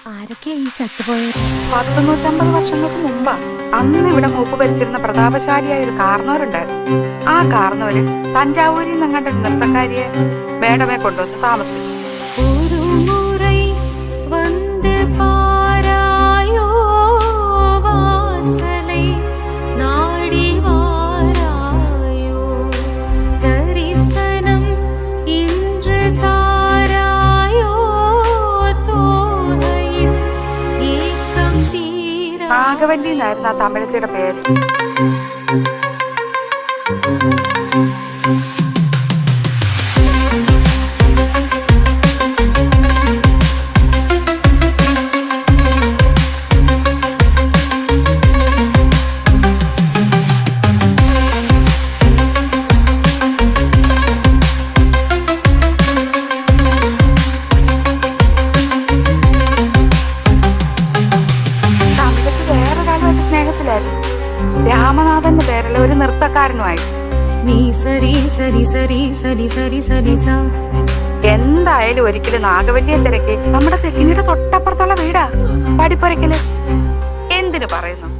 ആരൊക്കെയാ ഈ ചത്തുപോയത്? 150 വർഷങ്ങൾക്ക് മുമ്പാ. അന്ന് ഇവിടെ മൂപ്പ് ഭരിച്ചിരുന്ന പ്രതാപശാലിയായ ഒരു കാർന്നവരുണ്ടായിരുന്നു. ആ കാർന്നവര് തഞ്ചാവൂരിൽ നിന്നങ്ങാണ്ട് ഒരു നൃത്തക്കാരിയെ മേടമേ കൊണ്ടുവന്ന് താമസിച്ചു. നാഗവല്ലി എന്നായിരുന്നു ആ തമിഴത്തിയുടെ പേര്. രാമനാഥന്റെ പേരുള്ള ഒരു നൃത്തക്കാരനുമായി. എന്തായാലും ഒരിക്കലും നാഗവല്ലിയെ തിരക്കി നമ്മുടെ തെക്കിനിയുടെ തൊട്ടപ്പുറത്തുള്ള വീടാ പടിപ്പുരയ്ക്കല്. എന്തിനു പറയുന്നു?